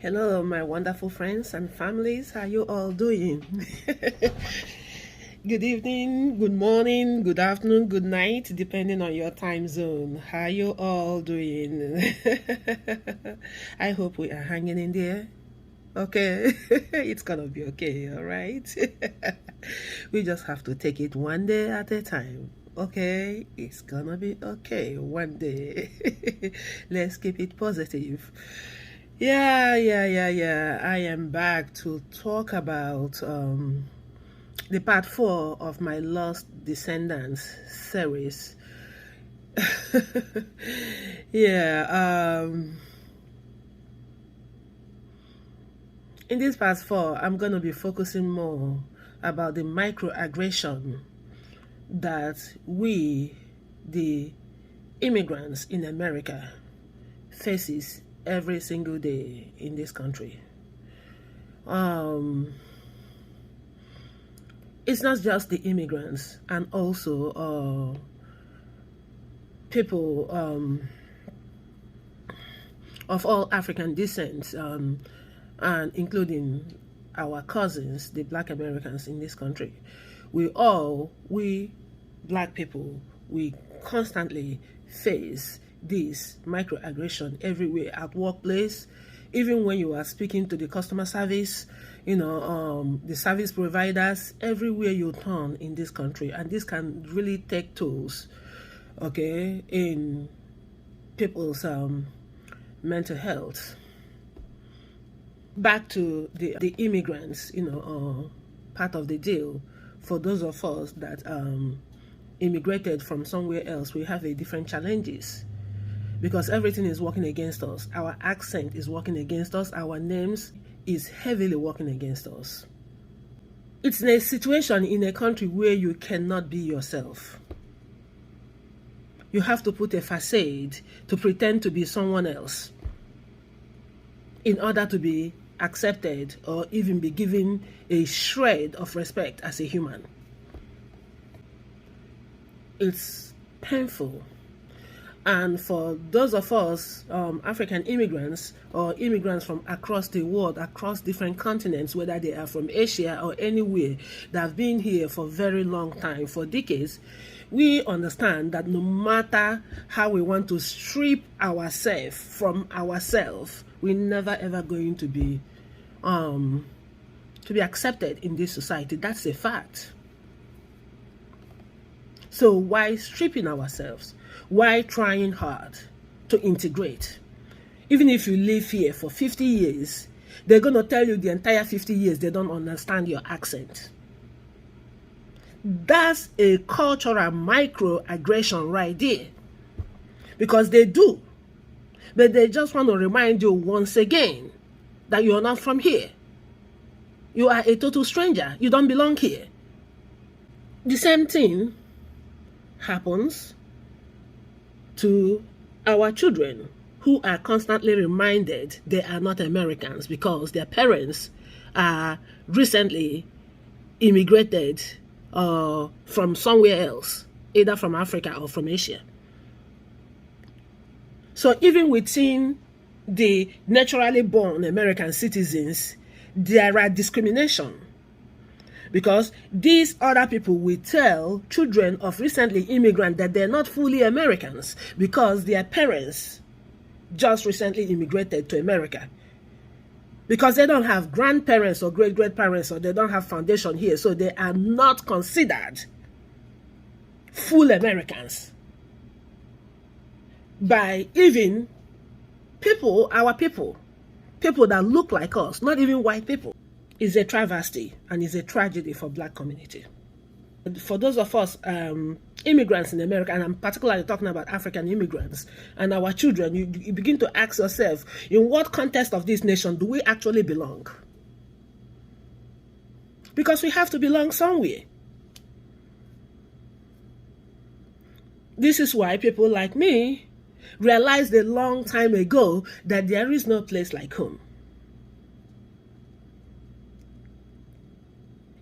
Hello, my wonderful friends and families. How you all doing? Good evening, good morning, good afternoon, good night, depending on your time zone. How you all doing? I hope we are hanging in there. Okay, it's gonna be okay, all right? We just have to take it one day at a time. Okay, it's gonna be okay one day. Let's keep it positive. Yeah. I am back to talk about the part 4 of my Lost Descendants series. yeah, in this part 4, I'm going to be focusing more about the microaggression that we, the immigrants in America, faces every single day in this country. It's not just the immigrants, and also people of all African descent, and including our cousins, the Black Americans in this country. We Black people, we constantly face this microaggression everywhere, at workplace, even when you are speaking to the customer service, the service providers, everywhere you turn in this country. And this can really take tolls, okay, in people's mental health. Back to the immigrants, part of the deal. For those of us that immigrated from somewhere else, we have a different challenges, because everything is working against us. Our accent is working against us. Our names is heavily working against us. It's a situation in a country where you cannot be yourself. You have to put a facade to pretend to be someone else in order to be accepted or even be given a shred of respect as a human. It's painful. And for those of us, African immigrants or immigrants from across the world, across different continents, whether they are from Asia or anywhere, that have been here for a very long time, for decades, we understand that no matter how we want to strip ourselves from ourselves, we're never ever going to be accepted in this society. That's a fact. So why stripping ourselves? Why trying hard to integrate? Even if you live here for 50 years, they're going to tell you the entire 50 years they don't understand your accent. That's a cultural microaggression right there. Because they do. But they just want to remind you once again that you're not from here. You are a total stranger. You don't belong here. The same thing happens to our children, who are constantly reminded they are not Americans because their parents are recently immigrated from somewhere else, either from Africa or from Asia. So even within the naturally born American citizens, there are discrimination, because these other people will tell children of recently immigrants that they're not fully Americans because their parents just recently immigrated to America, because they don't have grandparents or great-great-parents, or they don't have foundation here, so they are not considered full Americans by even our people that look like us, not even white people. Is a travesty and is a tragedy for Black community. For those of us immigrants in America, and I'm particularly talking about African immigrants and our children, you begin to ask yourself, in what context of this nation do we actually belong? Because we have to belong somewhere. This is why people like me realized a long time ago that there is no place like home.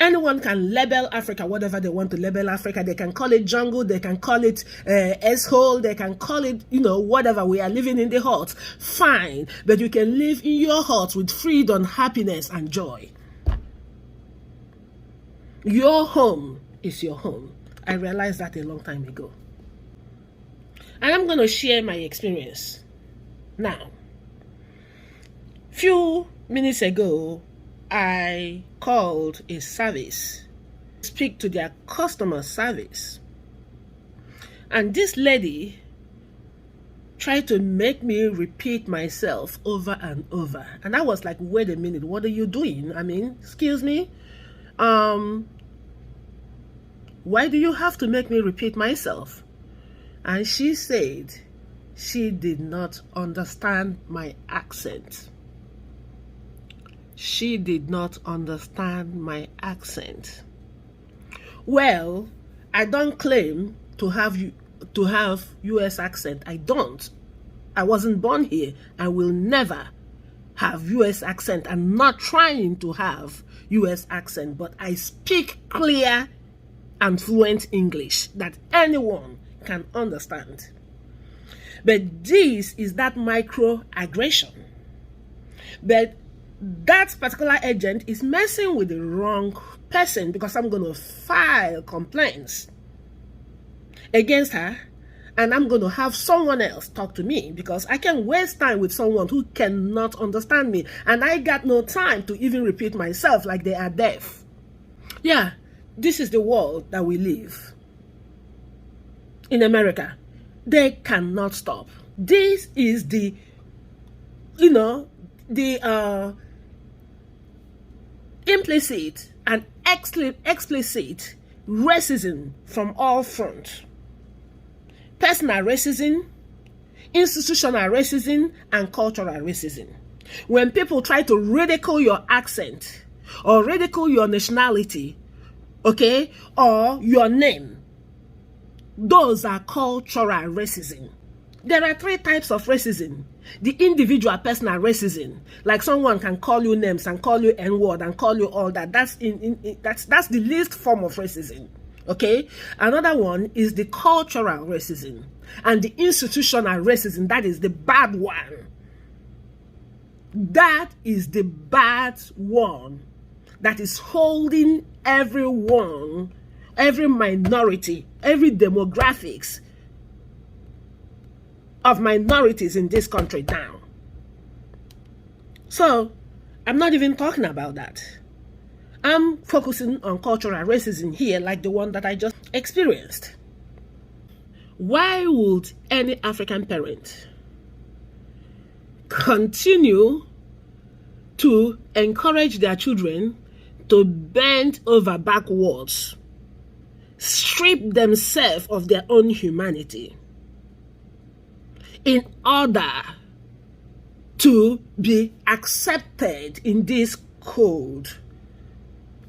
Anyone can label Africa whatever they want to label Africa. They can call it jungle, they can call it S-hole, they can call it, whatever. We are living in the hut. Fine. But you can live in your hut with freedom, happiness, and joy. Your home is your home. I realized that a long time ago. And I'm going to share my experience. Now, few minutes ago, I called a service to speak to their customer service. And this lady tried to make me repeat myself over and over. And I was like, wait a minute, what are you doing? I mean, excuse me? Why do you have to make me repeat myself? And she said she did not understand my accent. She did not understand my accent. Well, I don't claim to have US accent. I don't. I wasn't born here. I will never have US accent. I'm not trying to have US accent, but I speak clear and fluent English that anyone can understand. But this is that microaggression. But that particular agent is messing with the wrong person, because I'm going to file complaints against her, and I'm going to have someone else talk to me, because I can waste time with someone who cannot understand me, and I got no time to even repeat myself like they are deaf. Yeah, this is the world that we live in America. They cannot stop. This is the implicit and explicit racism from all fronts. Personal racism, institutional racism, and cultural racism. When people try to ridicule your accent or ridicule your nationality, okay, or your name, those are cultural racism. There are 3 types of racism. The individual personal racism, like someone can call you names and call you N-word and call you all that. That's the least form of racism. Okay? Another one is the cultural racism, and the institutional racism. That is the bad one. That is the bad one that is holding everyone, every minority, every demographics of minorities in this country down. So, I'm not even talking about that. I'm focusing on cultural racism here, like the one that I just experienced. Why would any African parent continue to encourage their children to bend over backwards, strip themselves of their own humanity, in order to be accepted in this cold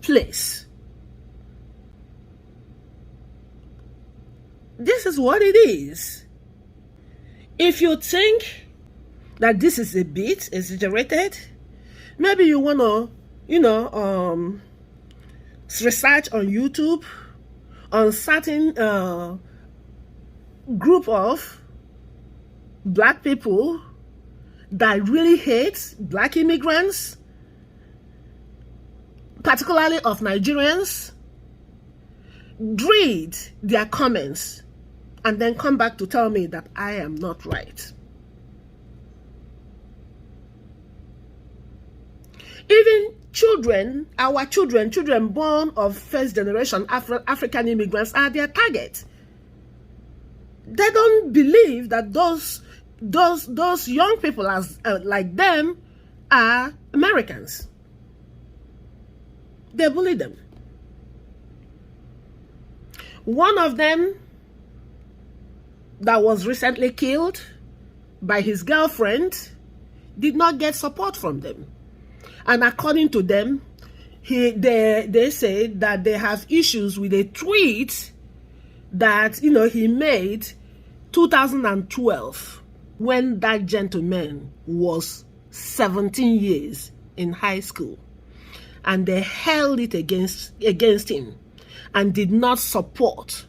place? This is what it is. If you think that this is a bit exaggerated, maybe you want to, research on YouTube on certain group of Black people that really hate Black immigrants, particularly of Nigerians. Read their comments and then come back to tell me that I am not right. Even children, our children born of first generation African immigrants are their target. They don't believe that those young people like them are Americans. They bully them. One of them that was recently killed by his girlfriend did not get support from them. And according to them, they said that they have issues with a tweet that he made 2012 when that gentleman was 17 years in high school. and they held it against him and did not support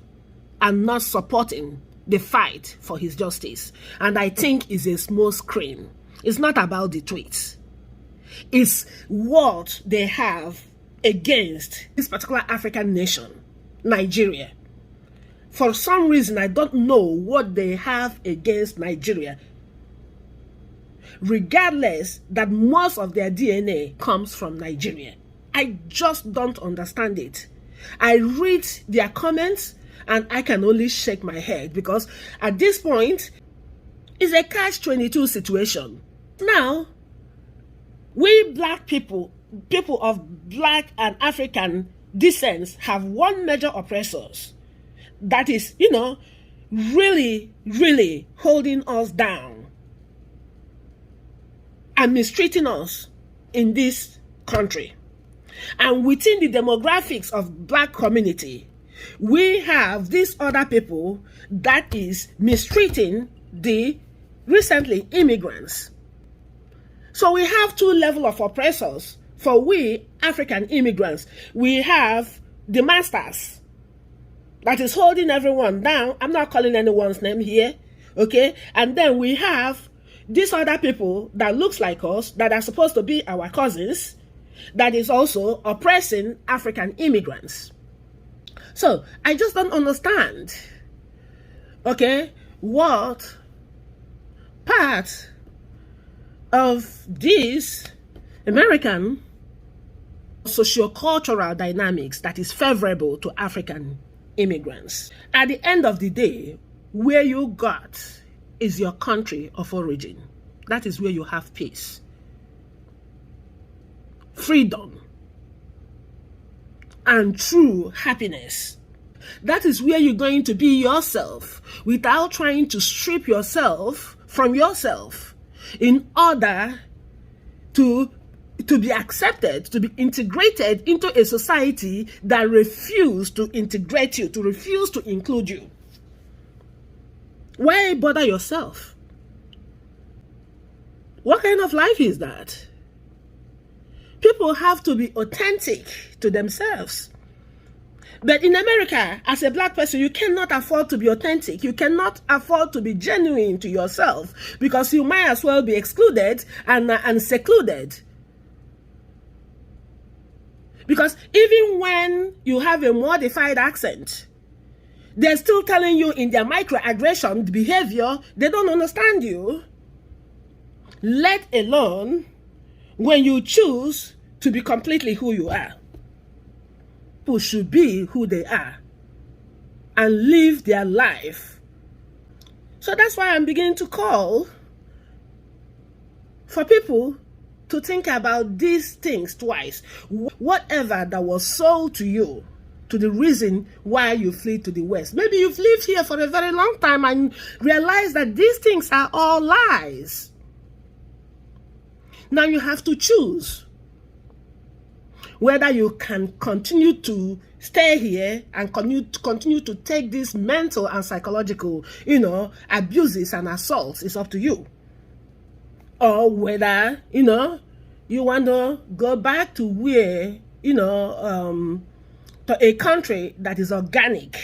and not supporting the fight for his justice. And I think it's a smoke screen. It's not about the tweets. It's what they have against this particular African nation, Nigeria. For some reason, I don't know what they have against Nigeria, regardless that most of their DNA comes from Nigeria. I just don't understand it. I read their comments and I can only shake my head, because at this point, it's a catch-22 situation. Now, we black people of black and African descent, have one major oppressors that is, really, really holding us down and mistreating us in this country. And within the demographics of black community, we have these other people that is mistreating the recently immigrants. So we have two levels of oppressors. For we African immigrants, we have the masters that is holding everyone down. I'm not calling anyone's name here, okay? And then we have these other people that looks like us, that are supposed to be our cousins, that is also oppressing African immigrants. So I just don't understand, okay, what part of this American sociocultural dynamics that is favorable to African immigrants. At the end of the day, where you got is your country of origin. That is where you have peace, freedom, and true happiness. That is where you're going to be yourself without trying to strip yourself from yourself in order to be accepted, to be integrated into a society that refuses to integrate you, to refuse to include you. Why bother yourself? What kind of life is that? People have to be authentic to themselves. But in America, as a black person, you cannot afford to be authentic. You cannot afford to be genuine to yourself, because you might as well be excluded and secluded. Because even when you have a modified accent, they're still telling you in their microaggression behavior, they don't understand you. Let alone when you choose to be completely who you are. People should be who they are and live their life. So that's why I'm beginning to call for people to think about these things twice. Whatever that was sold to you, to the reason why you flee to the West. Maybe you've lived here for a very long time and realize that these things are all lies. Now you have to choose whether you can continue to stay here and continue to take these mental and psychological, abuses and assaults. It's up to you. Or whether, you want to go back to where, to a country that is organic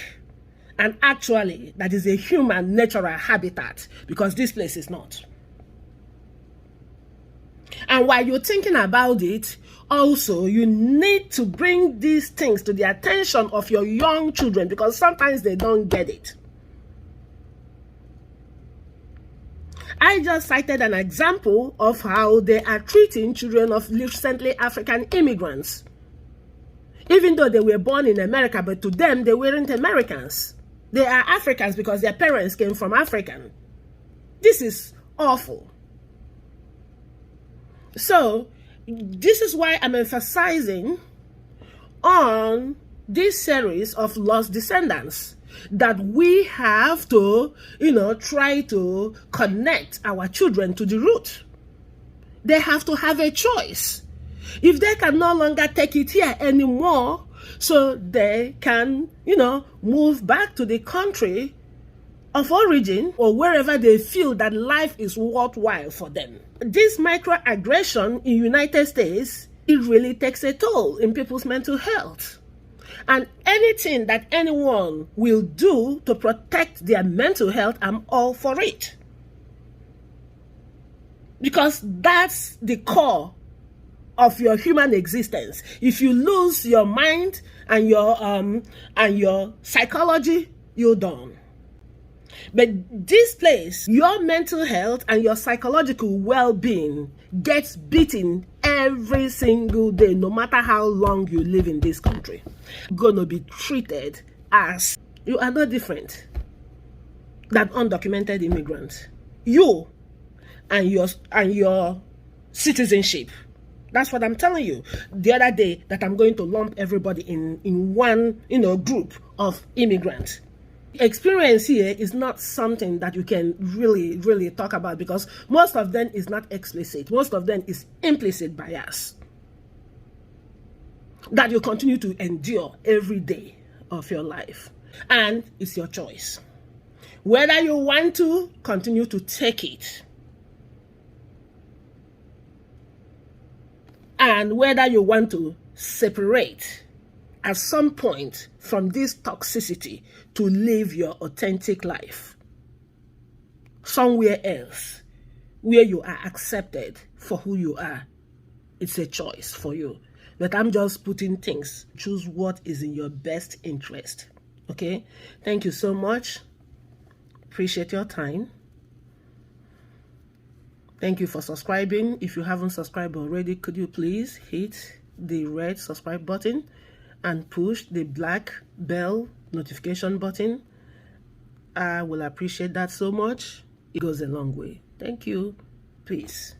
and actually that is a human natural habitat, because this place is not. And while you're thinking about it, also, you need to bring these things to the attention of your young children, because sometimes they don't get it. I just cited an example of how they are treating children of recently African immigrants. Even though they were born in America, but to them, they weren't Americans. They are Africans because their parents came from Africa. This is awful. So, this is why I'm emphasizing on this series of Lost Descendants, that we have to, try to connect our children to the root. They have to have a choice. If they can no longer take it here anymore, so they can, move back to the country of origin or wherever they feel that life is worthwhile for them. This microaggression in United States it really takes a toll in people's mental health. And anything that anyone will do to protect their mental health, I'm all for it. Because that's the core of your human existence. If you lose your mind and your psychology, you're done. But this place, your mental health and your psychological well-being gets beaten every single day, no matter how long you live in this country. You're gonna be treated as you are no different than undocumented immigrants. You and your citizenship. That's what I'm telling you. The other day that I'm going to lump everybody in one group of immigrants. Experience here is not something that you can really talk about, because most of them is not explicit. Most of them is implicit bias that you continue to endure every day of your life. And it's your choice whether you want to continue to take it, and whether you want to separate at some point from this toxicity to live your authentic life somewhere else where you are accepted for who you are. It's a choice for you. But I'm just putting things. Choose what is in your best interest. Okay? Thank you so much. Appreciate your time. Thank you for subscribing. If you haven't subscribed already, could you please hit the red subscribe button and push the black bell notification button? I will appreciate that so much. It goes a long way. Thank you. Peace.